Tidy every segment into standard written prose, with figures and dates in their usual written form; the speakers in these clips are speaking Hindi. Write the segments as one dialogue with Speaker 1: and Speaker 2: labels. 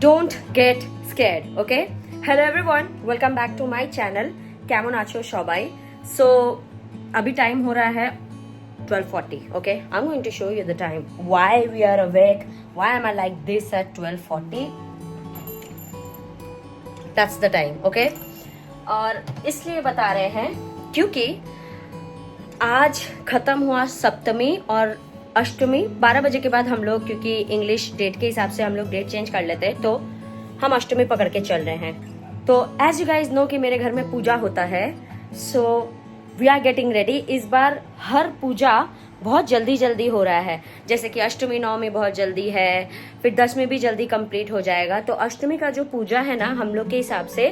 Speaker 1: Don't get scared, okay? Hello everyone, welcome back to my channel. কেমন আছো সবাই? সো अभी टाइम हो रहा है 12:40, okay? I'm going to show you the time. Why we are awake? Why am I like this at 12:40? That's the time, okay? और इसलिए बता रहे हैं क्योंकि आज खत्म हुआ सप्तमी और अष्टमी। 12 बजे के बाद हम लोग, क्योंकि इंग्लिश डेट के हिसाब से हम लोग डेट चेंज कर लेते हैं, तो हम अष्टमी पकड़ के चल रहे हैं। तो एज यू गाइज नो कि मेरे घर में पूजा होता है, so we are getting ready. इस बार हर पूजा बहुत जल्दी जल्दी हो रहा है, जैसे कि अष्टमी नवमी बहुत जल्दी है, फिर दशमी भी जल्दी कंप्लीट हो जाएगा। तो अष्टमी का जो पूजा है ना, हम लोग के हिसाब से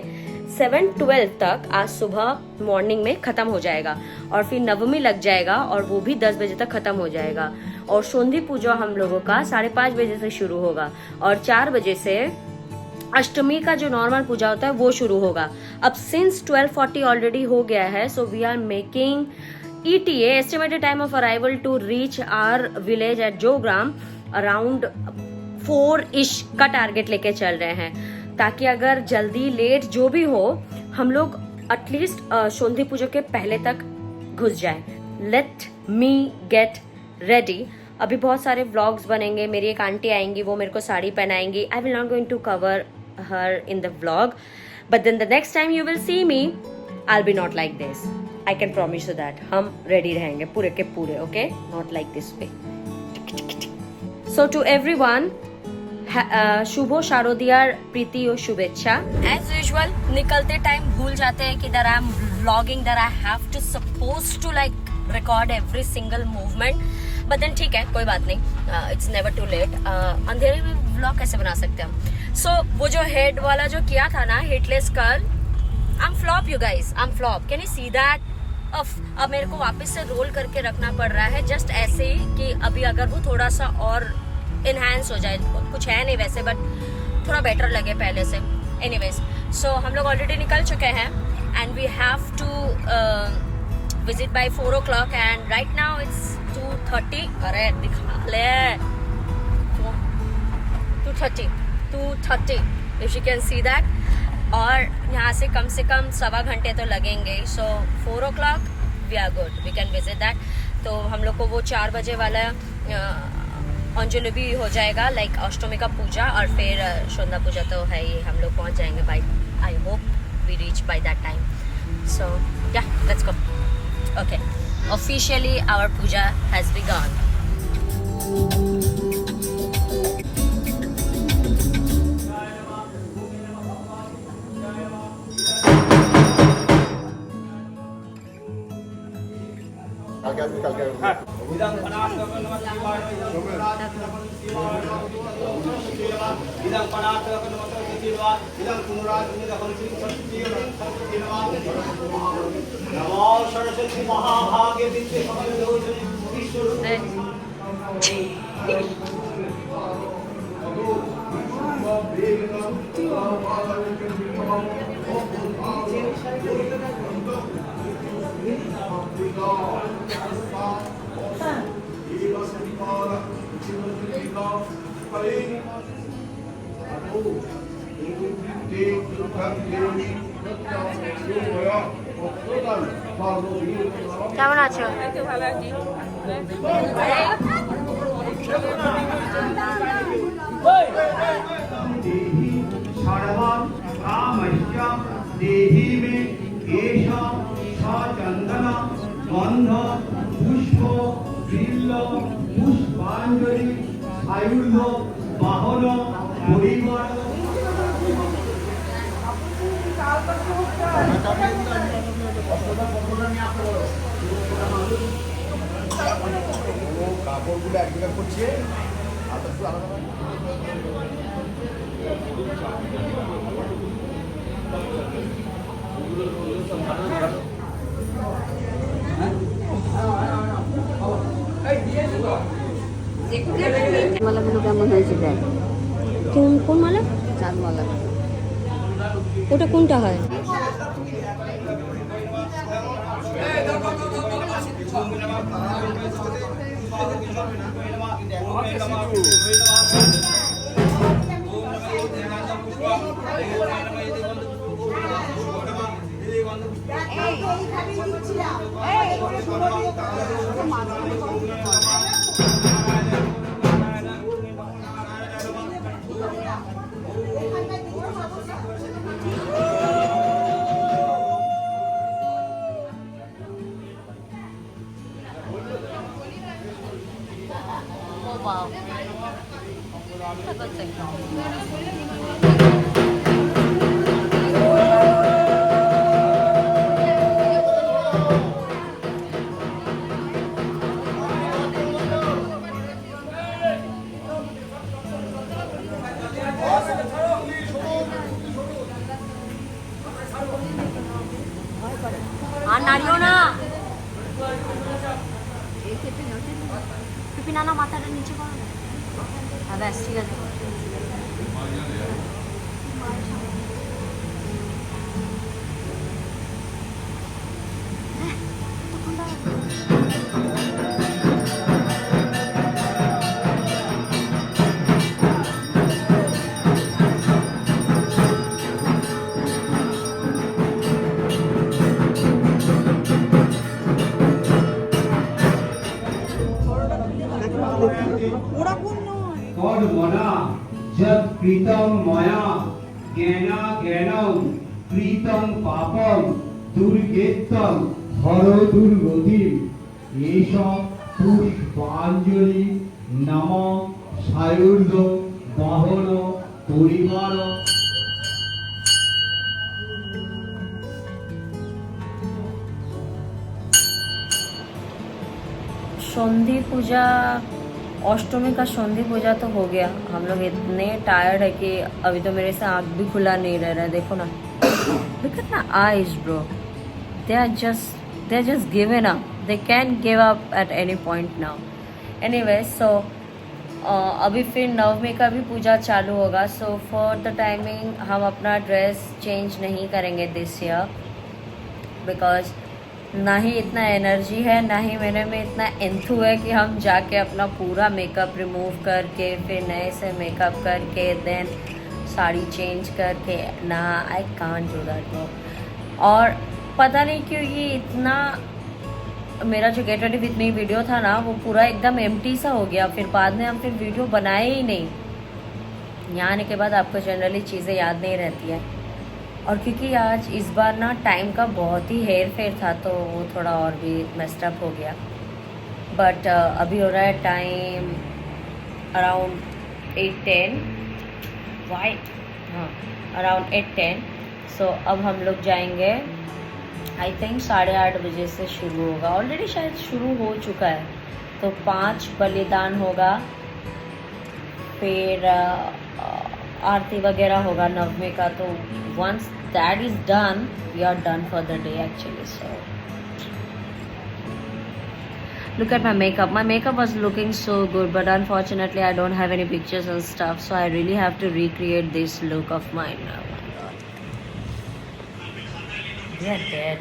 Speaker 1: 7-12 तक आज सुबह मॉर्निंग में खत्म हो जाएगा, और फिर नवमी लग जाएगा और वो भी 10 बजे तक खत्म हो जाएगा। और सोंधी पूजा हम लोगों का 5:30 बजे से शुरू होगा, और 4 बजे से अष्टमी का जो नॉर्मल पूजा होता है वो शुरू होगा। अब सिंस 12:40 ऑलरेडी हो गया है, so we are making ETA, estimated time of arrival to reach our village at Jogram, around 4-ish का टारगेट लेके चल रहे हैं, ताकि अगर जल्दी लेट जो भी हो, हम लोग एटलीस्ट सोंधी पूजा के पहले तक घुस जाए। Let me get ready. अभी बहुत सारे व्लॉग्स बनेंगे। मेरी एक आंटी आएंगी, वो मेरे को साड़ी पहनाएंगी। I will not going to cover her in the vlog, but then the next time you will see me, I will be not like this. I can promise you that. हम रेडी रहेंगे पूरे के पूरे, okay? Not like this way. So to everyone, शुभ शारदीयार प्रीति और शुभेच्छा। एज यूजुअल निकलते टाइम भूल जाते हैं कि that I am vlogging, that I have to suppose to like record every single movement, but then ठीक है, कोई बात नहीं, इट्स नेवर टू लेट। अंधेरे में व्लॉग कैसे बना सकते हैं हम? सो वो जो हेड वाला जो किया था ना, heatless curl, I am flop you guys, I am flop. Can you see that? अब मेरे को वापस से रोल करके रखना पड़ रहा है, जस्ट ऐसे ही कि अभी अगर वो थोड़ा सा और इनहैंस हो जाए। कुछ है नहीं वैसे, बट थोड़ा बेटर लगे पहले से। एनीवेज, सो हम लोग ऑलरेडी निकल चुके हैं and we have to visit by 4 o'clock and right now it's 2:30। अरे दिखा ले, 2:30 if you can see that. और यहाँ से कम 1.25 घंटे तो लगेंगे। So 4 o'clock we are good, we can visit that. तो हम लोग को वो 4 बजे वाला अंजलि भी हो जाएगा, लाइक अष्टमी का पूजा, और फिर सोंधा पूजा तो है ही। हम लोग पहुँच जाएंगे by, I hope we reach by that time. So yeah, let's go. Okay, officially our puja has begun.
Speaker 2: Saraswati महाभागे विद्ये
Speaker 1: কেমন আছো?
Speaker 3: ভালো আছি।
Speaker 2: देहि में एष सचंदन गंध पुष्प बिल्ल पुष्पांजलि आयुध वाहन परिवार কাপড়গুলো এক জায়গায় করছে আর একটু আলাদা।
Speaker 1: মালাগুলো কেমন হয়েছে দেখ। কোন মালা? চাঁদ মালা। ওটা কোনটা হয়?
Speaker 2: Thank you.
Speaker 1: Oh wow. That's আর নাড়িও না টুপি না মাথাটা নিচে করো না হ্যাঁ ব্যাস ঠিক আছে
Speaker 2: तद मना जब प्रीतम मया ज्ञाना ज्ञानम प्रीतम पापम दुर्गेतम हर दुर्गति एष पुष्पांजलि नम सायुर्ध वाहन परिवार
Speaker 1: संधि पूजा अष्टमी का संधि पूजा तो हो गया हम लोग इतने टायर्ड है कि अभी तो मेरे से आँख भी खुला नहीं रह रहा है देखो ना look at my eyes bro they're just given up they can give up at any point now anyway so अभी फिर नवमी का भी पूजा चालू होगा सो फॉर द टाइमिंग हम अपना ड्रेस चेंज नहीं करेंगे दिस ईयर बिकॉज ना ही इतना एनर्जी है ना ही मेरे में इतना एंथू है कि हम जाके अपना पूरा मेकअप रिमूव करके फिर नए से मेकअप करके देन साड़ी चेंज करके ना I can't do that no और पता नहीं क्यों ये इतना मेरा जो get ready with me video था ना वो पूरा एकदम एम्प्टी सा हो गया फिर बाद में हम फिर वीडियो बनाए ही नहीं यहाँ आने के बाद आपको जनरली चीज़ें याद नहीं रहती है और क्योंकि आज इस बार ना टाइम का बहुत ही हेर फेर था तो वो थोड़ा और भी मेस्ड अप हो गया बट अभी हो रहा है टाइम अराउंड 8:10 वाई हाँ अराउंड 8:10 सो अब हम लोग जाएंगे आई थिंक 8:30 बजे से शुरू होगा ऑलरेडी शायद शुरू हो चुका है तो 5 बलिदान होगा फिर आरती वगैरह होगा नवमी का तो once that is done we are done for the day actually so look at my makeup was looking so good but unfortunately I don't have any pictures and stuff so I really have to recreate this look of mine oh my god they are dead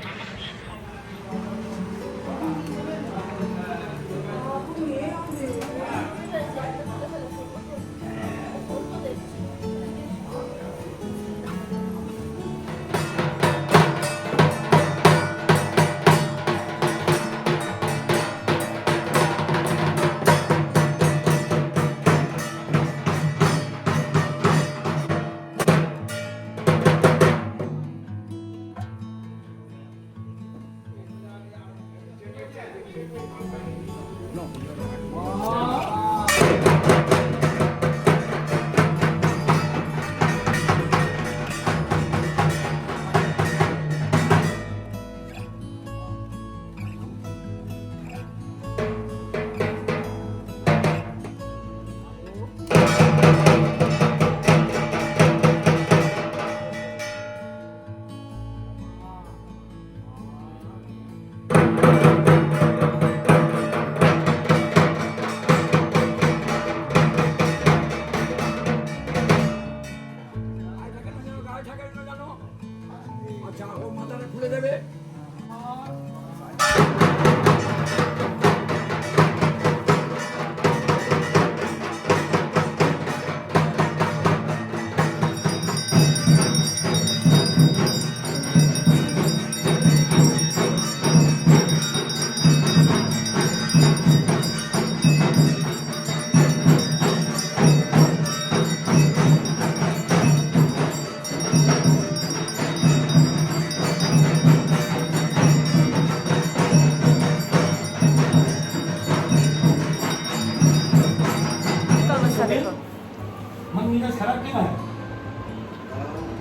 Speaker 3: मन मेरा खराब क्यों है?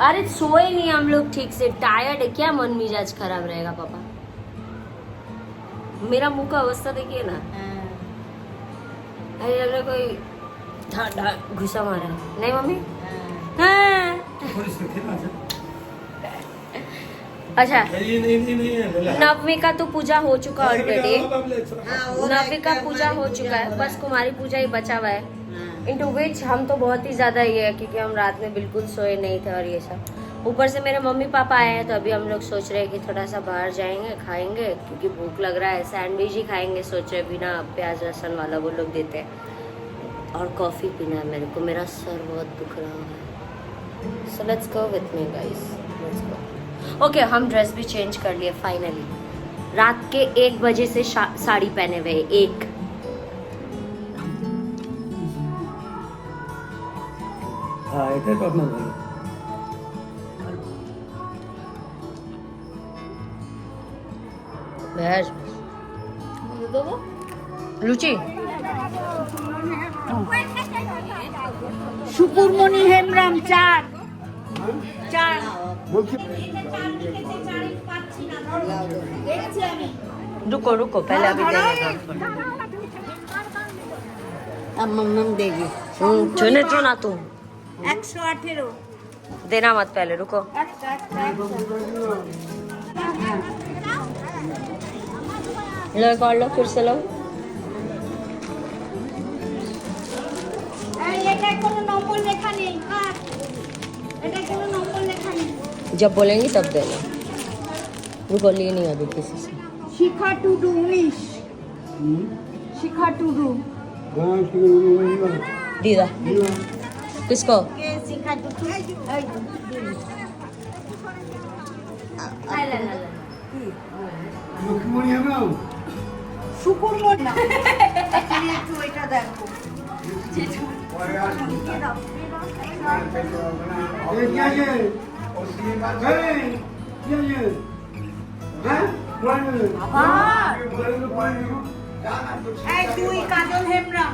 Speaker 1: अरे सोए नहीं हम लोग ठीक से, टायर्ड है। क्या मन मिजाज खराब रहेगा पापा? मेरा मुंह का अवस्था देखिए ना, अरे लग रहा है कोई घुसा मारा है। नहीं मम्मी? हाँ।
Speaker 3: थोड़ी सी खेलना है।
Speaker 1: अच्छा,
Speaker 3: नहीं है।
Speaker 1: नवमी का तो पूजा हो चुका ऑलरेडी।
Speaker 4: हाँ, वो
Speaker 1: नवमी का
Speaker 4: रात
Speaker 1: पूजा हो चुका है, बस कुमारी पूजा ही बचा हुआ है। इनटू विच हम तो बहुत ही ज्यादा ये है क्योंकि हम रात में बिल्कुल सोए नहीं थे और ये सब। ऊपर से मेरे मम्मी पापा आए हैं तो अभी हम लोग सोच रहे हैं कि थोड़ा सा बाहर जाएंगे, खाएंगे क्योंकि भूख लग रहा है। सैंडविच ही खाएंगे सोच रहे, बिना प्याज लहसुन वाला वो लोग देते हैं। और कॉफी पीना है मेरे को, मेरा सर बहुत दुख रहा है। So let's go with me guys, let's go. Okay, हम ड्रेस भी चेंज कर लिए फाइनली। रात के 1 बजे से साड़ी पहने हुए 1।
Speaker 3: हाँ, এটা তো আপনার ভালো।
Speaker 1: বেশ লুচি
Speaker 4: শুকুরমণি হেমরাম 4
Speaker 1: रुको रुको पहले अभी देने का
Speaker 4: আমার নাম দেবী
Speaker 1: चुने चुना तू
Speaker 4: 118
Speaker 1: देना मत, पहले रुको। लो एक और लो, फिर से लो।
Speaker 4: এটা কোনো নম্বর লেখা নেই, কাট। এটা কোনো নম্বর লেখা নেই।
Speaker 1: जब बोलेंगी तब देना। रुको, लिए नहीं अभी किसी से।
Speaker 4: শিখা টুডু 19 শিখা টুডু
Speaker 1: दीदा किसको?
Speaker 4: কে শিখা টুডু এই তো
Speaker 2: লক্ষ্মী হেমরাম
Speaker 4: শুকুরমণি না এখানে একটু এটা দেখো
Speaker 2: পরে আসবি।
Speaker 4: দিয়ে দাও
Speaker 2: এই কি আছে? এই কি আছে? হ্যাঁ
Speaker 4: এই দুই কাজল হেমরাম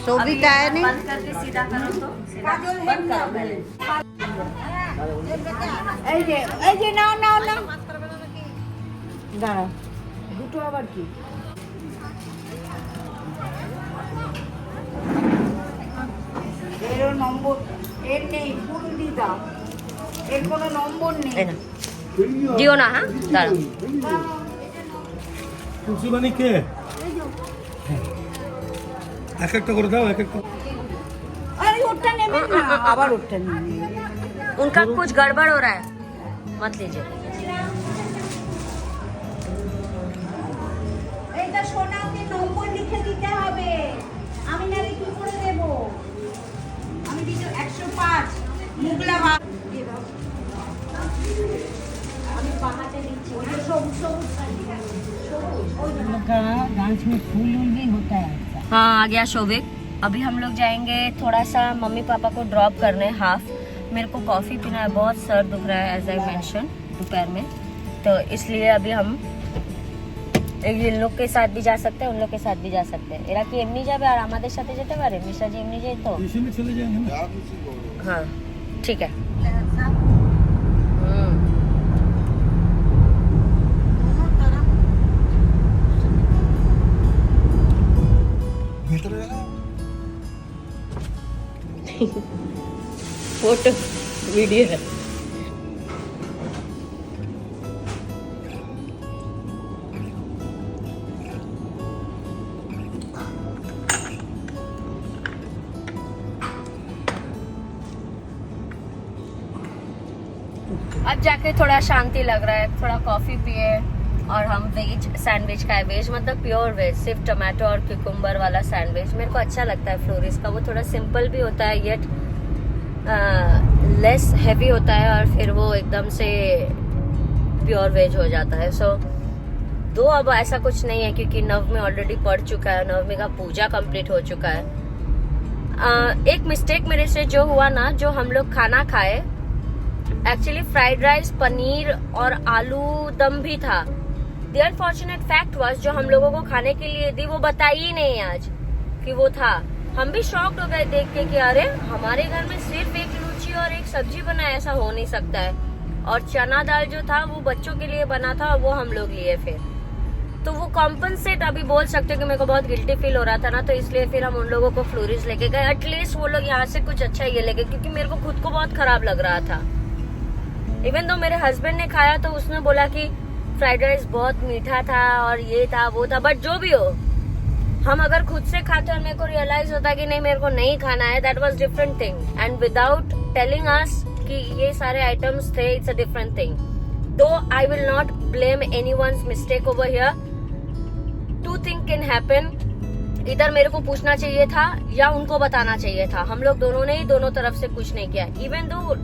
Speaker 4: সবিতা আয়নি
Speaker 1: बंद करके सीधा करो तो सीधा
Speaker 4: काजल
Speaker 1: बंद करो
Speaker 4: हेमराम।
Speaker 1: पहले।
Speaker 4: এই যে নাও নাও নাও দাঁড়া দুটো আবার কি এর নম্বর এর নেই ফুল দি দাও এর কোনো নম্বর নেই
Speaker 1: এই না দিও না, হ্যাঁ দাঁড়াও।
Speaker 3: তুলসী বাণী কে? এক একটা করে দাও, এক একটা।
Speaker 4: আরে ওটা নেবে না আবার ওটা নেবে
Speaker 1: उनका कुछ गड़बड़ हो रहा है, मत लीजिए।
Speaker 4: এইটা সোনাকে নম্বর লিখে দিতে হবে আমি নালে কি করে দেব আমি দিতে 105 মুগলা ভাগ দিয়ে দাও আমি বাহাতে দিচ্ছি ওটা সবুজ সবুজ
Speaker 5: डांस में फूल वूल भी होता है ऐसा।
Speaker 1: हाँ आ गया शोभिक। अभी हम लोग जाएंगे थोड़ा सा मम्मी पापा को ड्रॉप करने हाफ। मेरे को कॉफ़ी पीना है, बहुत सर दुख रहा है एज आई मेंशन दोपहर में, तो इसलिए अभी हम इन लोग के साथ भी जा सकते हैं, उन लोग के साथ भी जा सकते हैं। एरा कि एमनी जाबे और आमादेर साथे जेते पारे, मिश्रा जी एमनी जाई तो
Speaker 3: টিউশনে চলে যায় না?
Speaker 1: हाँ ठीक है। फोटो वीडियो है। अब जाके थोड़ा शांति लग रहा है, थोड़ा कॉफी पिए और हम वेज सैंडविच खाए। वेज मतलब प्योर वेज, सिर्फ टमाटो और क्यूकम्बर वाला सैंडविच मेरे को अच्छा लगता है फ्लोरिस का। वो थोड़ा सिंपल भी होता है येट लेस हैवी होता है और फिर वो एकदम से प्योर वेज हो जाता है। सो दो अब ऐसा कुछ नहीं है क्योंकि नवमी ऑलरेडी पड़ चुका है, नवमी का पूजा कंप्लीट हो चुका है। एक मिस्टेक मेरे से जो हुआ ना, जो हम लोग खाना खाए एक्चुअली फ्राइड राइस, पनीर और आलू दम भी था। द अनफॉर्चुनेट फैक्ट वाज जो हम लोगों को खाने के लिए दी वो बताई ही नहीं आज कि वो था। हम भी शॉक्ड हो गए देख के कि अरे हमारे घर में सिर्फ एक लूची और एक सब्जी बना है, ऐसा हो नहीं सकता है। और चना दाल जो था वो बच्चों के लिए बना था, वो हम लोग लिए फिर। तो वो कॉम्पनसेट अभी बोल सकते हो कि मेरे को बहुत गिल्टी फील हो रहा था ना, तो इसलिए फिर हम उन लोगों को फ्लोरिस लेके गए। एटलीस्ट वो लोग यहाँ से कुछ अच्छा ये लेके, क्योंकि मेरे को खुद को बहुत खराब लग रहा था। इवन तो मेरे हस्बैंड ने खाया तो उसने बोला कि फ्राइड राइस बहुत मीठा था और ये था वो था, बट जो भी हो, हम अगर खुद से खाते और मेरे को रियलाइज होता कि नहीं मेरे को नहीं खाना है, that was different thing. And without telling us कि ये सारे आइटम्स थे, it's a different thing. Though I will not blame anyone's mistake over here. Two thing can happen, इधर मेरे को पूछना चाहिए था या उनको बताना चाहिए था। हम लोग दोनों ने ही दोनों तरफ से कुछ नहीं किया। इवन दो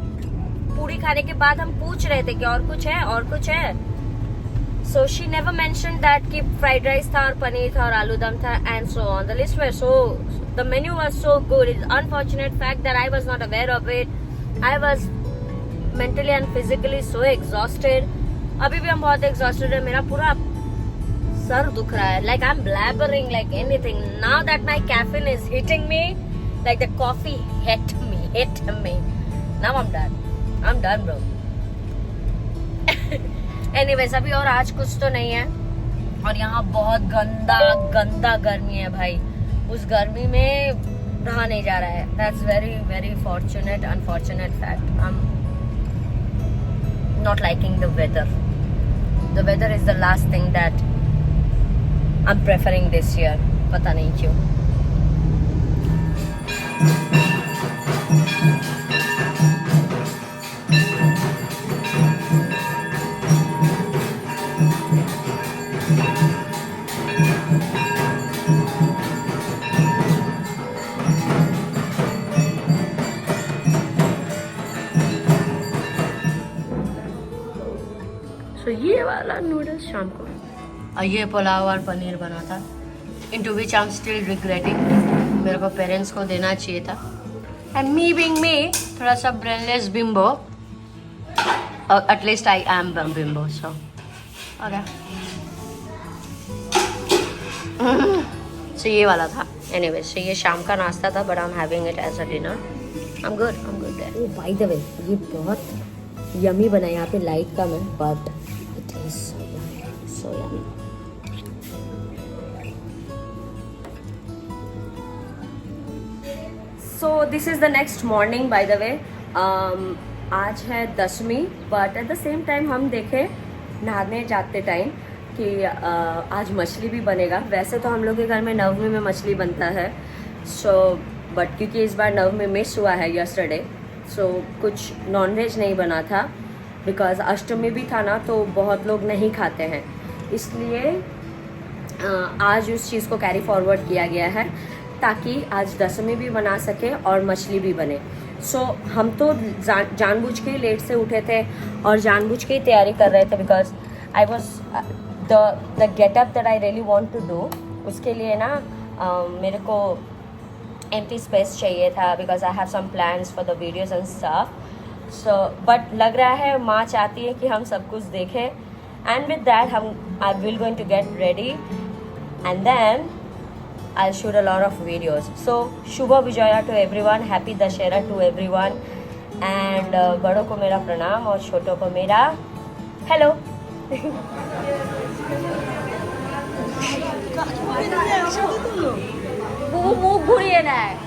Speaker 1: पूरी खाने के बाद हम पूछ रहे थे कि और कुछ है और कुछ है, so she never mentioned that कि fried rice था और पनीर था और आलू दम था and so on. The list were so, the menu was so good. It's unfortunate fact that I was not aware of it. I was mentally and physically so exhausted. अभी भी हम बहुत exhausted है, मेरा पूरा सर दुख रहा है, like I'm blabbering like anything. Now that my caffeine is hitting me, like the coffee hit me. Now I'm done bro. Anyways अभी और आज कुछ तो नहीं है, और यहाँ बहुत गंदा गर्मी है भाई। उस गर्मी में रहा नहीं जा रहा है। That's very very fortunate unfortunate fact. I am not liking the weather. The weather is the last thing that I am preferring this year, पता नहीं क्यों। तो ये वाला नूडल्स शाम को, और ये पुलाव और पनीर बना था, into which I am still regretting. मेरे को पेरेंट्स को देना चाहिए था। एंड मी बीइंग मी, थोड़ा सा brainless bimbo, at least I am bimbo, so okay. So ये वाला था। एनीवेज, सो ये शाम का नाश्ता था, but I am having it as a dinner. I am good there. Oh by the way, ये बहुत यमी बना है। यहाँ पे लाइट कम है, but it is so yummy. So this is the next morning bye the वे। आज है 10वीं, but at the same time हम देखें नहाने जाते टाइम कि आज मछली भी बनेगा। वैसे तो हम लोग के घर में 9वीं में मछली बनता है, सो बट क्योंकि इस बार 9वीं मिस हुआ है यस्टरडे, सो कुछ नॉनवेज नहीं बना था, बिकॉज अष्टमी भी था ना, तो बहुत लोग नहीं खाते हैं, इसलिए आज उस चीज़ को कैरी फॉरवर्ड किया गया है ताकि आज 10वीं भी बना सके और मछली भी बने। सो हम तो जानबूझ के लेट से उठे थे और जानबूझ के ही तैयारी कर रहे थे, because I was the getup that I really want to do. उसके लिए ना मेरे को empty space चाहिए था, because I have some plans for the videos and stuff. So but लग रहा है माँ चाहती है कि हम सब कुछ देखें, and with that I will going to get ready and then I'll shoot a lot of videos. So Shubha Vijaya to everyone, Happy Dashera to everyone, and बड़ों को मेरा प्रणाम और छोटों को मेरा हेलो। वो मुंह घुरिए ना है।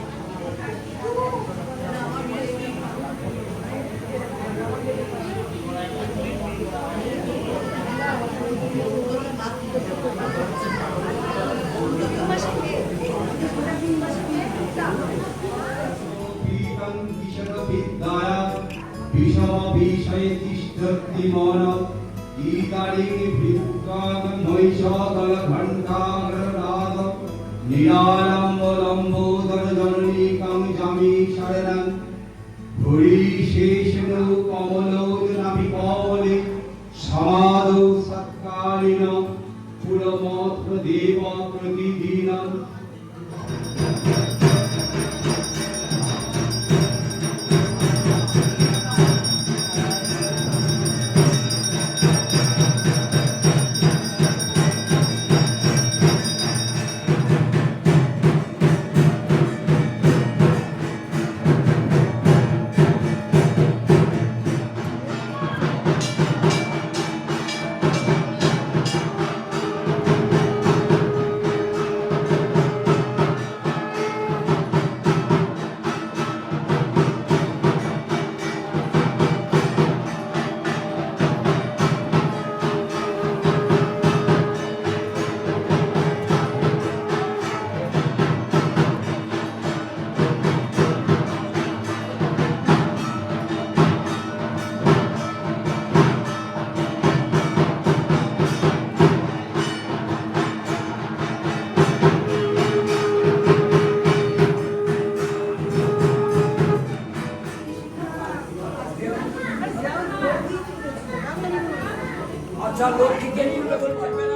Speaker 6: আচ্ছা লক্ষ্মীকে নিয়ে বলতে না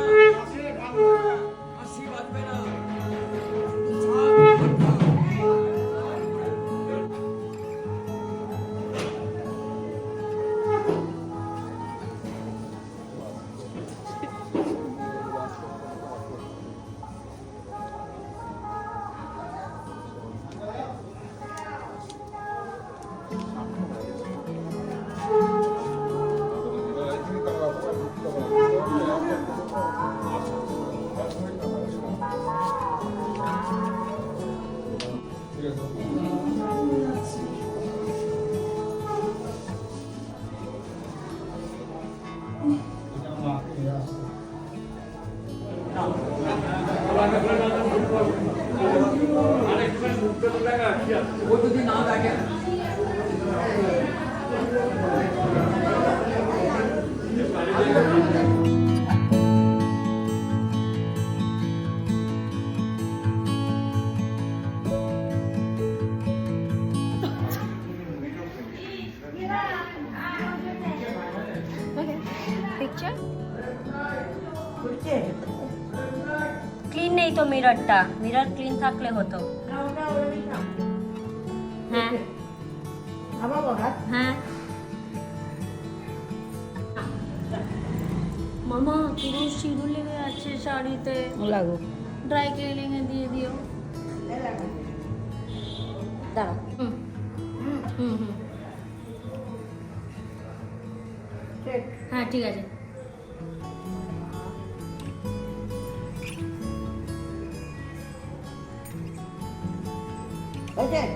Speaker 6: আশীর্বাদ না वो যদি না দেখে
Speaker 1: পিকচার ক্লিন নেই তো মিররটা, মিরর ক্লিন থাকলে হতো। হ্যাঁ হ্যাঁ মামা পুরো সিঁদুর লেগে আছে শাড়িতে,
Speaker 5: লাগো
Speaker 1: ড্রাই ক্লিনিং এ দিয়ে দিও। দাঁড়া হুম হুম হুম হ্যাঁ ঠিক আছে।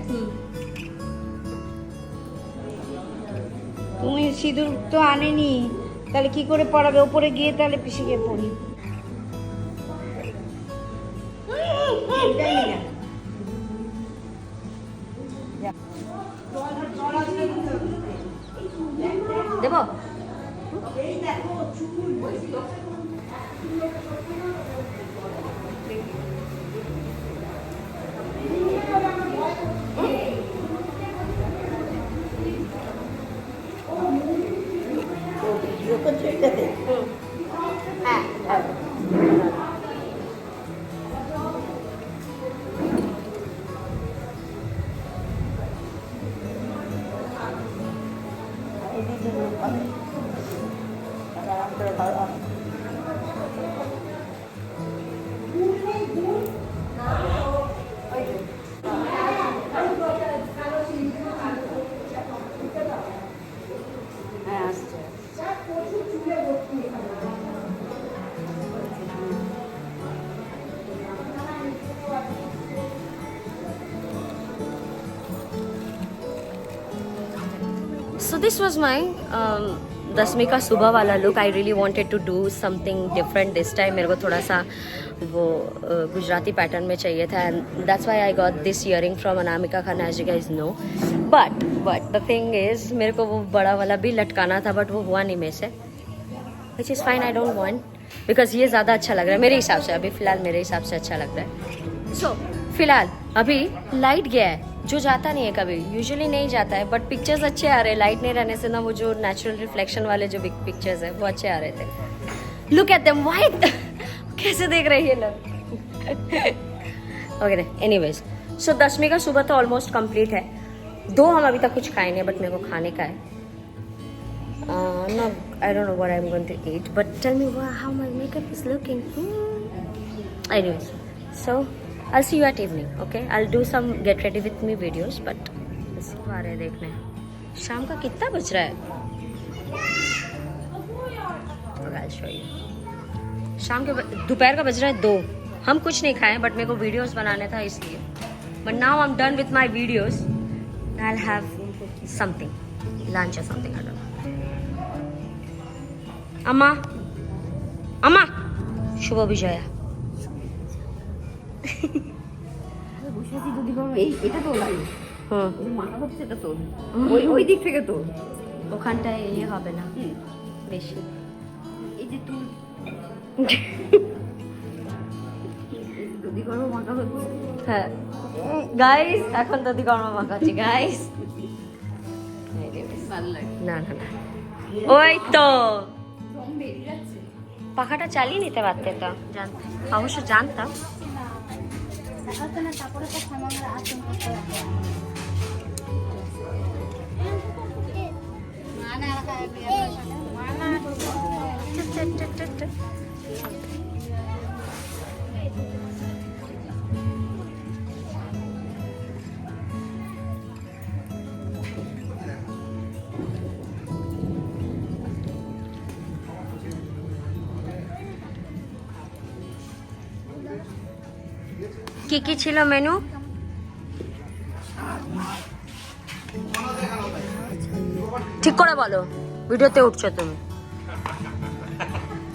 Speaker 1: হুম
Speaker 4: তুমি সিঁদুর তো আনেনি, তাহলে কি করে পড়াবে? ওপরে গিয়ে তাহলে পিছিয়ে গিয়ে পড়ি।
Speaker 1: দেবো হ্যাঁ So this was my दसवीं का सुबह वाला look. I really wanted to do something different this time. मेरे को थोड़ा सा वो गुजराती पैटर्न में चाहिए था, and that's why I got this earring from Anamika Khanna, as you guys know. But the thing is, मेरे को वो बड़ा वाला भी लटकाना था, but वो हुआ नहीं मेरे से, which is fine. I don't want, because ये ज़्यादा अच्छा लग रहा है मेरे हिसाब से. अभी फ़िलहाल मेरे हिसाब से अच्छा लग रहा है. So फिलहाल अभी लाइट गया है, जो जाता नहीं है कभी, यूजुअली नहीं जाता है, बट पिक्चर्स अच्छे आ रहे हैं. लाइट नहीं रहने से ना वो जो नेचुरल रिफ्लेक्शन वाले जो बिग पिक्चर्स है वो अच्छे आ रहे थे. लुक एट देम, व्हाइट कैसे देख रही है लोग. ओके एनीवेज, सो दसवीं का सुबह तो ऑलमोस्ट कंप्लीट है. दो हम अभी तक कुछ खाए नहीं, बट मेरे को खाने का है. No, I don't know what I'm going to eat, but tell me how my makeup is looking. Anyways, so I'll see you at evening, okay? I'll do some get ready with me videos, but इसी को आ रहे देखने. शाम का कितना बज रहा है? Okay, I'll show you. शाम के दोपहर का बज रहा है 2. हम कुछ नहीं खाए, बट मेरे को वीडियोस बनाने था इसलिए. But now I'm done with my videos. I'll have something, lunch or something. I don't know. अम्मा शुभ विजया.
Speaker 4: ওই দিক থেকে তো
Speaker 1: ওখানটায় ইয়ে হবে না বেশি.
Speaker 4: এই যে তুই যদি করবো মাথা হতো.
Speaker 1: হ্যাঁ গাইস, এখন দাদি গরমা মাখাচ্ছি গাইস.
Speaker 4: ভালো লাগে
Speaker 1: না না না, ওই তো পাখাটা চালিয়ে নিতে পারতে তো, জানতাম, অবশ্য জানতাম।
Speaker 5: তারপরে তো সামান্য আসন করতে হবে।
Speaker 1: কি কি ছিল মেনু? ঠিক করে বলো, ভিডিওতে উঠছো তুমি।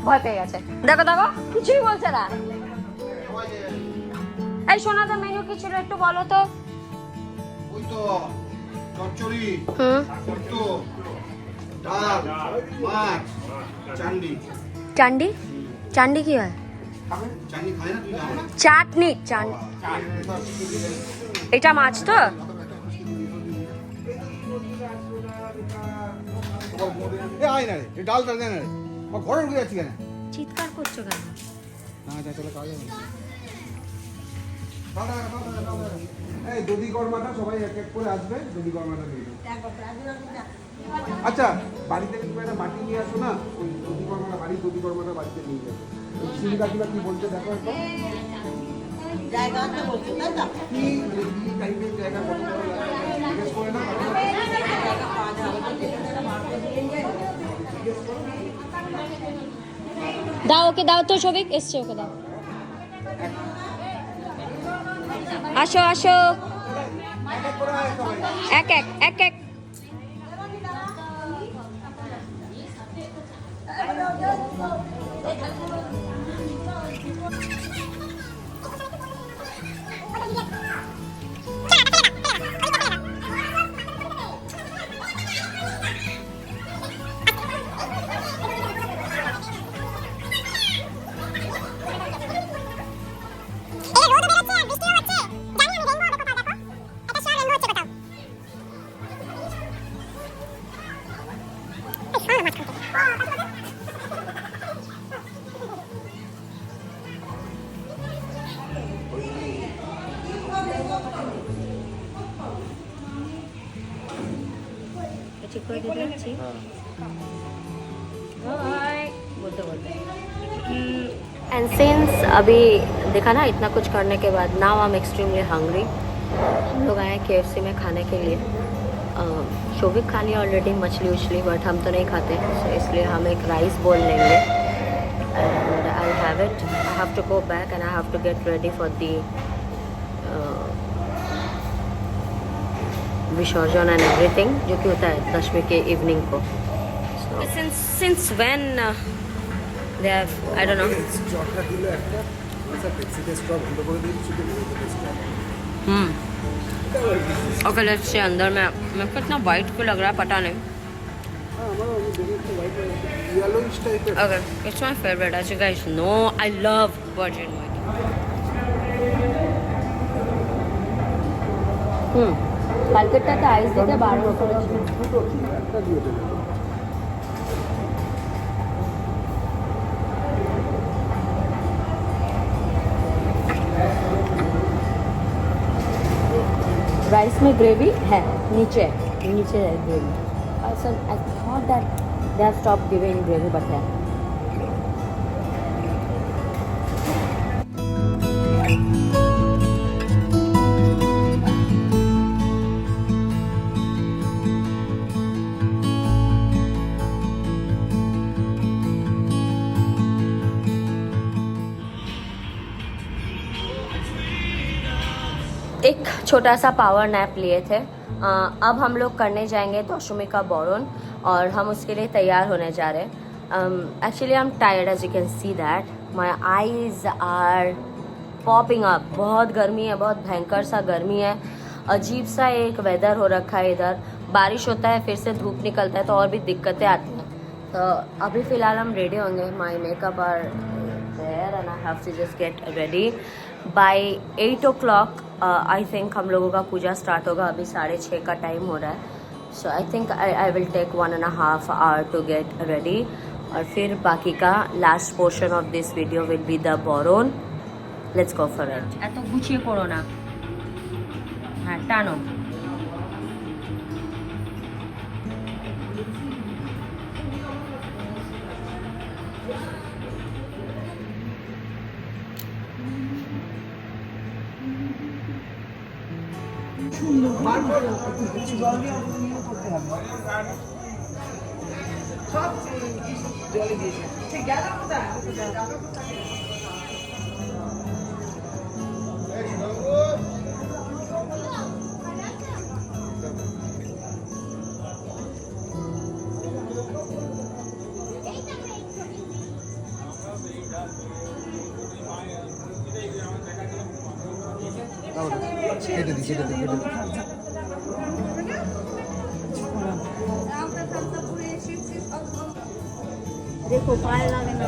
Speaker 1: ভয় পেয়ে গেছে, দেখো দেখো কিছুই বলছে না। এই শোনা তো, মেনু কি ছিল একটু বলো তো।
Speaker 2: ওই তো চচ্চড়ি,
Speaker 1: হুম,
Speaker 2: পোস্ত, ডাল, মাছ, চাটনি।
Speaker 1: চান্ডি? চান্ডি কি হয়?
Speaker 2: চাটনি খায় না তুই জানো?
Speaker 1: চাটনি, চাটনি। এটা মাছ তো?
Speaker 2: এ আয় না রে, এই ডালটা দে না রে। আমার ঘরে ঢুকে যাচ্ছি কেন?
Speaker 1: চিৎকার করছো কেন?
Speaker 2: না যা চলে খাওয়া যাবে না। এই দধি কর্মাটা সবাই এক এক করে আসবে, দধি কর্মাটা দিয়ে দেবো। আচ্ছা, বাড়ি থেকে তুমি একটা বাটি নিয়ে আসো না, ওই দধি কর্মাটা দধি কর্মাটা বাড়িতে নিয়ে যাবে। সিঁড়ি কাকিমা কি বলছে দেখো একবার। কি কি টাইপের জায়গা কত বড় লাগে জিজ্ঞেস করে না।
Speaker 1: দাও ওকে, দাও তো, সবিক এসছে, ওকে দাও। আসো আসো, এক এক এক এক। ঠিক করে দিতে যাচ্ছি बोलते बोलते। एंड सिंस अभी देखा ना इतना कुछ करने के बाद, now I am extremely hungry. हम लोग आए KFC में खाने के लिए। शोभिक खा लिया ऑलरेडी मछली उछली, बट हम तो नहीं खाते, so इसलिए हम एक राइस बोल लेंगे and I have it. I have to go back and I have to get ready for the विसर्जन एंड एवरीथिंग, जो कि होता है दशमी के इवनिंग को। Since when they have, I don't know. Okay, let's see अंदर में मेरे को इतना वाइट क्यों लग रहा है पता नहीं। Okay, it's my favorite. As you guys know, I love virgin white. কালকেরটাতে আইস দিতে বারণ করেছি। राइस में ग्रेवी है, नीचे है gravy. So I thought that they have stopped giving gravy, but है। एक छोटा सा पावर नैप लिए थे। अब हम लोग करने जाएंगे दशमी का बौरन, और हम उसके लिए तैयार होने जा रहे हैं। Actually I am tired, as you can see that my eyes are popping up. बहुत गर्मी है, बहुत भयंकर सा गर्मी है। अजीब सा एक वेदर हो रखा है इधर, बारिश होता है फिर से धूप निकलता है, तो और भी दिक्कतें आती हैं। तो अभी फ़िलहाल हम रेडी होंगे। My makeup are there and I have to just get ready. By 8 o'clock I think हम लोगों का पूजा स्टार्ट होगा। अभी 6:30 का टाइम हो रहा है, so I think I will take 1.5 hour to get ready. और फिर बाकी का last portion of this video will be the baran. Let's go for it. এত গুছিয়ে করো না, হ্যাঁ টানো।
Speaker 2: কেটে দি কেটে দি কেটে দি।
Speaker 5: देखो पाए लगे ना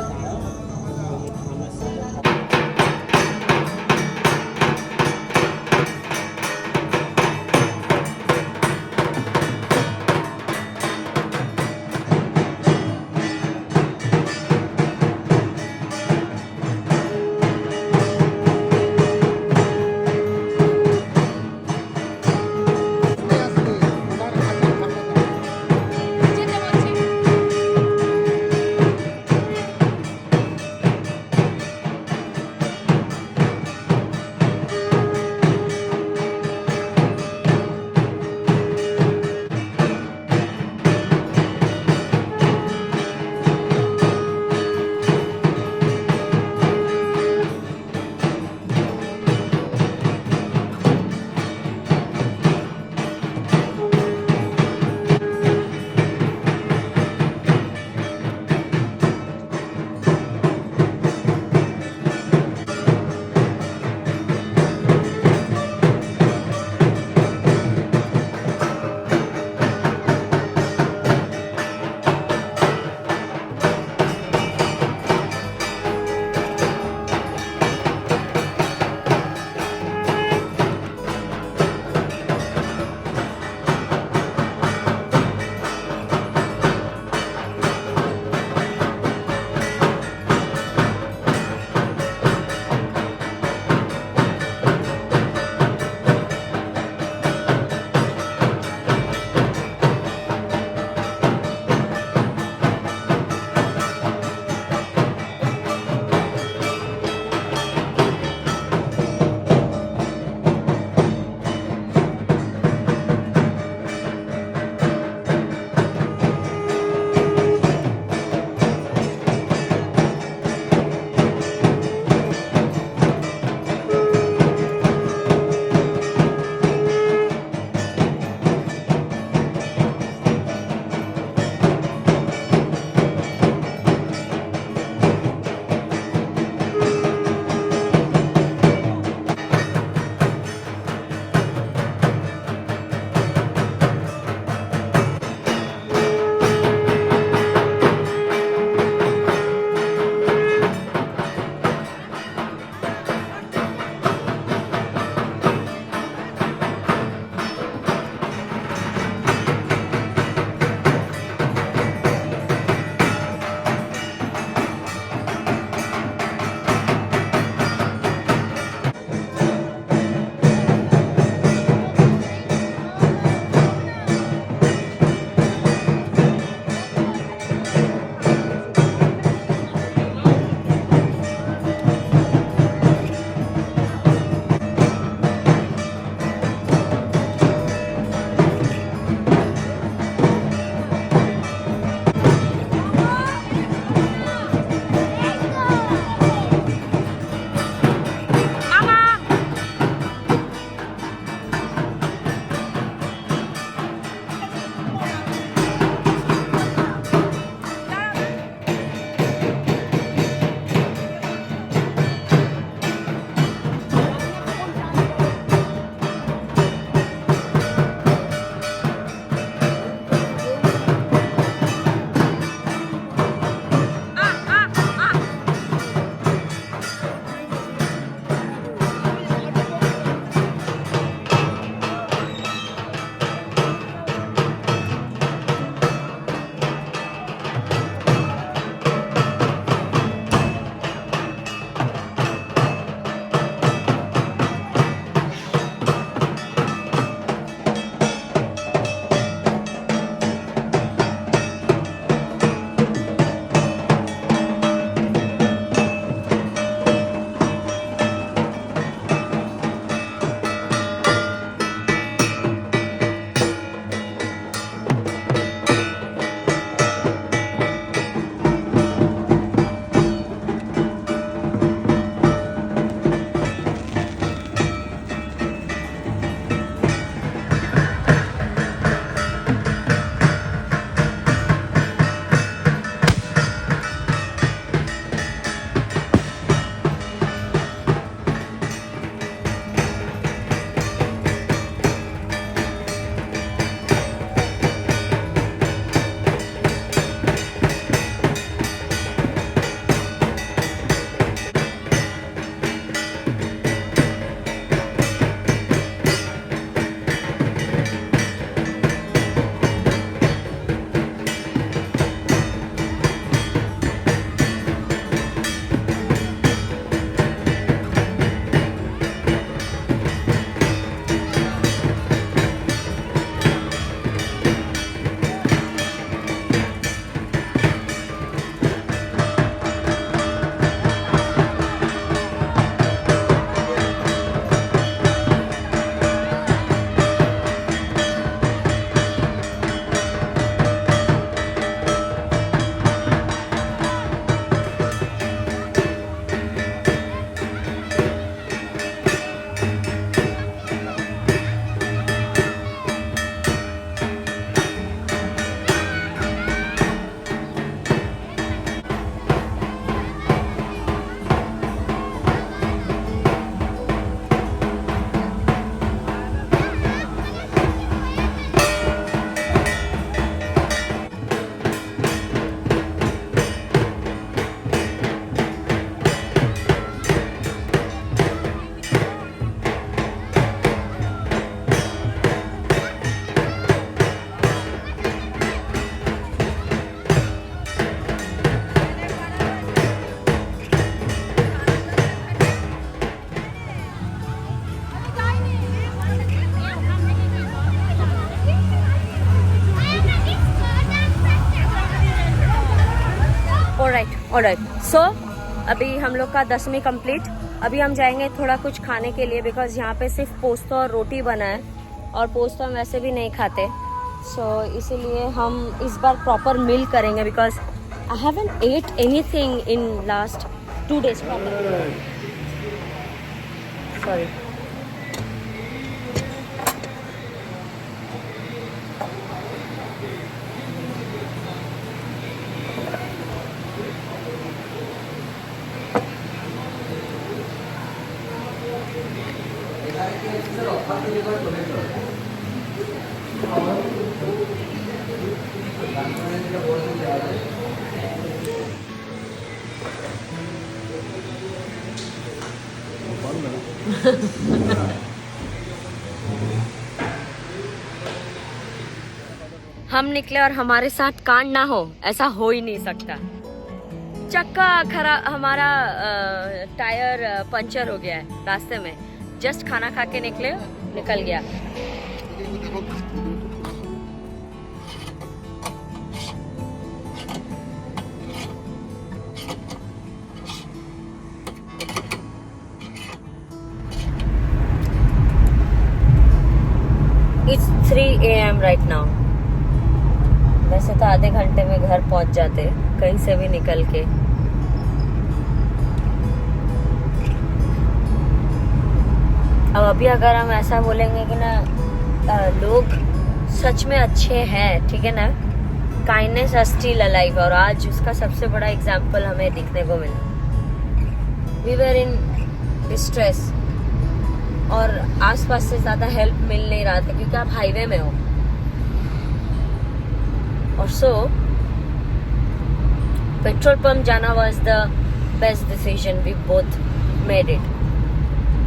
Speaker 1: ऑलराइट, सो अभी हम लोग का 10वीं कंप्लीट। अभी हम जाएंगे थोड़ा कुछ खाने के लिए, बिकॉज यहाँ पे सिर्फ पोस्ता और रोटी बना है और पोस्ता हम वैसे भी नहीं खाते। सो इसीलिए हम इस बार प्रॉपर मील करेंगे, because I haven't eight anything in last 2 days proper. Sorry. हम निकले और हमारे साथ कांड ना हो, ऐसा हो ही नहीं सकता। चक्का खराब, हमारा टायर पंचर हो गया है रास्ते में। जस्ट खाना खा के निकल गया। It's 3 AM right now। वैसे तो आधे घंटे में घर पहुंच जाते कहीं से भी निकल के। अब अभी अगर हम ऐसा बोलेंगे कि ना लोग सच में अच्छे हैं, ठीक है ना, काइंडनेस आर स्टिल अलाइव, और आज उसका सबसे बड़ा एग्जाम्पल हमें दिखने को मिला। वी वर इन डिस्ट्रेस और आसपास से ज़्यादा हेल्प मिल नहीं रहा था क्योंकि आप हाईवे में हो। और सो पेट्रोल पंप जाना was the best decision, we both made it.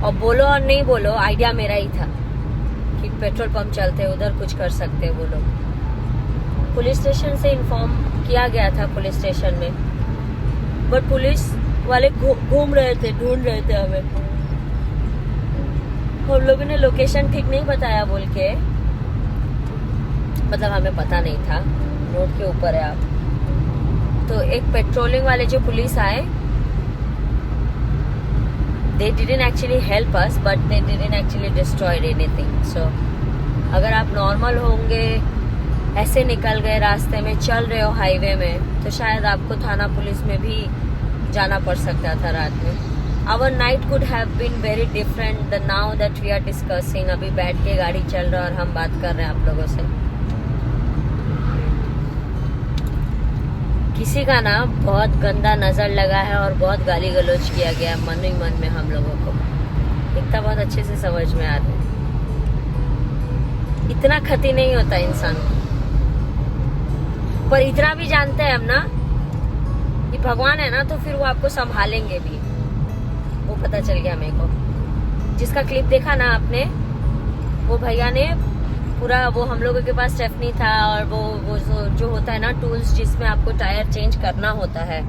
Speaker 1: और बोलो और नहीं बोलो, आइडिया मेरा ही था कि पेट्रोल पंप चलते उधर कुछ कर सकते हैं वो लोग। पुलिस स्टेशन से इन्फॉर्म किया गया था पुलिस स्टेशन में, बट पुलिस वाले घूम रहे थे, ढूंढ रहे थे हमें। हम लोगों ने लोकेशन ठीक नहीं बताया बोल के, मतलब हमें पता नहीं था, रोड के ऊपर है आप। तो एक पेट्रोलिंग वाले जो पुलिस आए, they didn't actually help us but they didn't actually destroyed anything। so अगर आप नॉर्मल होंगे, ऐसे निकल गए रास्ते में, चल रहे हो हाईवे में, तो शायद आपको थाना पुलिस में भी जाना पड़ सकता था रात में। Our night could have been very different than now that we are discussing। अभी बैठ के गाड़ी चल रहा है और हम बात कर रहे हैं आप लोगों से। किसी का ना बहुत गंदा नजर लगा है और बहुत गाली गलौज किया गया मन ही मन में हम लोगों को। इतना बहुत अच्छे से समझ में आ रहा है, इतना क्षति नहीं होता इंसान को, पर इतना भी जानते हैं हम ना कि भगवान है ना, तो फिर वो आपको संभालेंगे भी। वो पता चल गया मेरे को। जिसका क्लिप देखा ना आपने, वो भैया ने पूरा, वो हम लोगों के पास स्टेफनी था और वो जो होता है ना टूल्स जिसमें आपको टायर चेंज करना होता है,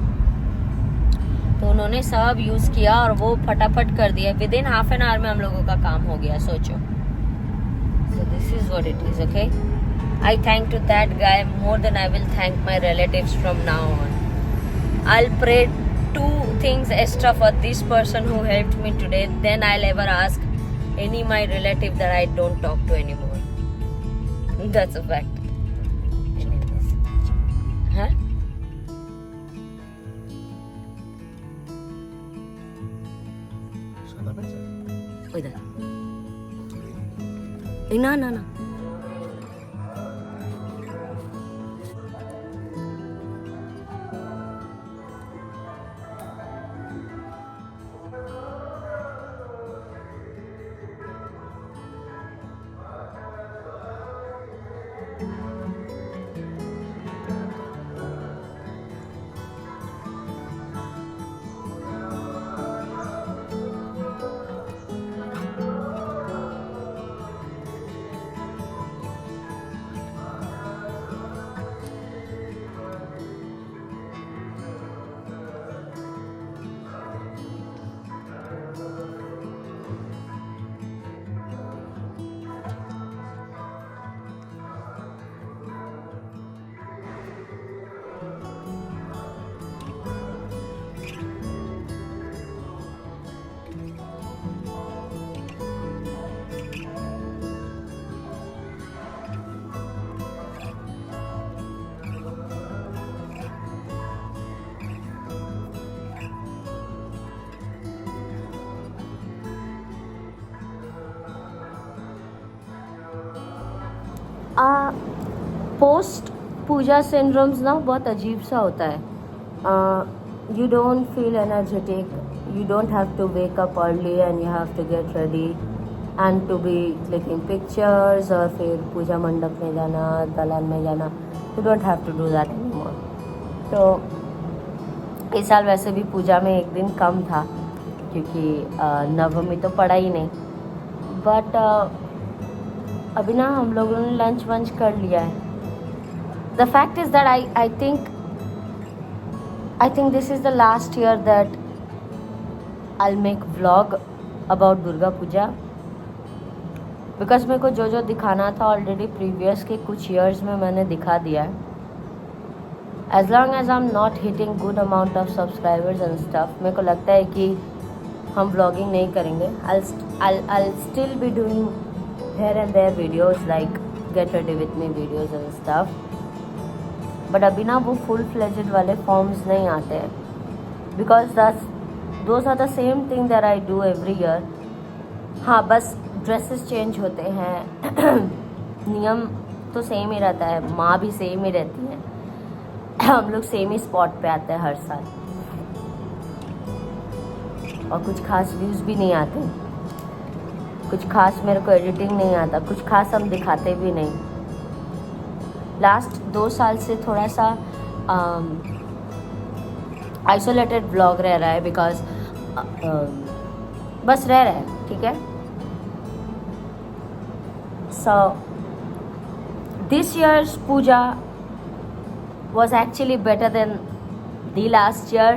Speaker 1: तो उन्होंने सब यूज किया और वो फटाफट कर दिया। Within half an hour में हम लोगों का काम हो गया, सोचो। So this is what it is, okay. I thank to that guy more than I will thank my relatives from now on. I will pray 2 things extra for this person who helped me today, then I'll ever ask any my relative that I don't talk to anymore। That's a fact। Anyways, huh? इधर ना ना ना पोस्ट पूजा सिंड्रोम्स ना बहुत अजीब सा होता है. You don't feel energetic, you don't have to wake up early and you have to get ready and to be clicking pictures और फिर पूजा मंडप में जाना, दलान में जाना. You don't have to do that anymore. तो इस साल वैसे भी पूजा में एक दिन कम था क्योंकि नवमी तो पड़ा ही नहीं. बट अभी ना हम लोगों ने लंच वंच कर लिया है. The fact is that I think this is the last year that I make vlog about Durga Puja, because मेरे को जो जो दिखाना था ऑलरेडी प्रीवियस के कुछ ईयर्स में मैंने दिखा दिया है. As long as I am not hitting good amount of subscribers and stuff, मेरे को लगता है कि हम व्लॉगिंग नहीं करेंगे. I'll still be doing here and there videos like get ready with me videos and stuff, but अभी ना वो full fledged वाले forms नहीं आते हैं, because those are the same thing that I do every year. हाँ, बस ड्रेसेस चेंज होते हैं. नियम तो सेम ही रहता है, माँ भी सेम ही रहती है. हम लोग सेम ही स्पॉट पे आते हैं हर साल और कुछ खास व्यूज़ भी नहीं आते, कुछ खास मेरे को एडिटिंग नहीं आता, कुछ खास हम दिखाते भी नहीं. लास्ट 2 साल से थोड़ा सा आइसोलेटेड ब्लॉग रह रहा है, बिकॉज बस रह रहा है. ठीक है. So this year's puja was actually better than the last year.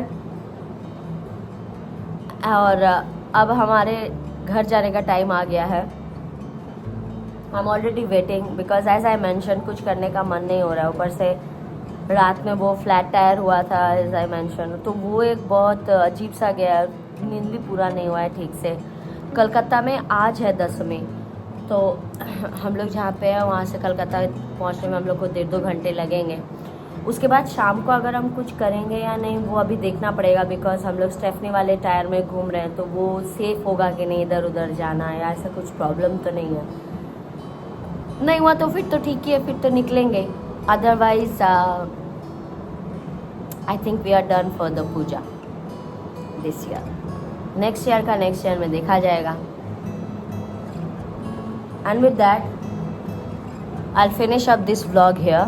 Speaker 1: और अब हमारे घर जाने का टाइम आ गया है. I am already waiting because as I mention कुछ करने का मन नहीं हो रहा है. ऊपर से रात में वो फ्लैट टायर हुआ था एज आई मैंशन, तो वो एक बहुत अजीब सा गया. नींद भी पूरा नहीं हुआ है ठीक से. कलकत्ता में आज है 10वीं, तो हम लोग जहाँ पे हैं वहाँ से कलकत्ता पहुँचने में हम लोग को 1.5-2 घंटे लगेंगे. उसके बाद शाम को अगर हम कुछ करेंगे या नहीं वो अभी देखना पड़ेगा, बिकॉज हम लोग स्टेफनी वाले टायर में घूम रहे हैं, तो वो सेफ़ होगा कि नहीं इधर उधर जाना, या ऐसा कुछ प्रॉब्लम तो नहीं है. नहीं हुआ तो फिर तो ठीक ही है, फिर तो निकलेंगे. Otherwise I think we are done for the puja this year. Next year का नेक्स्ट ईयर में देखा जाएगा. And with that I finish up this vlog here.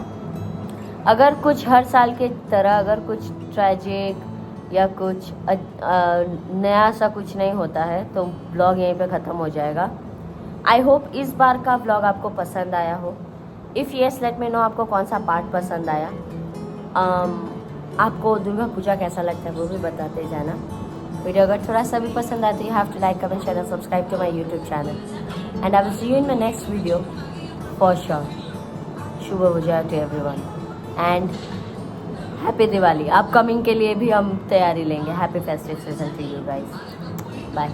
Speaker 1: अगर कुछ हर साल के तरह अगर कुछ ट्रेजिक या कुछ नया सा कुछ नहीं होता है तो ब्लॉग यहीं पे ख़त्म हो जाएगा. आई होप इस बार का ब्लॉग आपको पसंद आया हो. If yes let me know आपको कौन सा पार्ट पसंद आया. आपको दुर्गा पूजा कैसा लगता है वो भी बताते जाना. वीडियो अगर थोड़ा सा भी पसंद आए तो you have to like, comment, share and subscribe to my YouTube channel. And I will see you in my next video for sure. शुभ puja to everyone and happy Diwali. Upcoming के लिए भी हम तैयारी लेंगे. Happy festive season to you guys. Bye.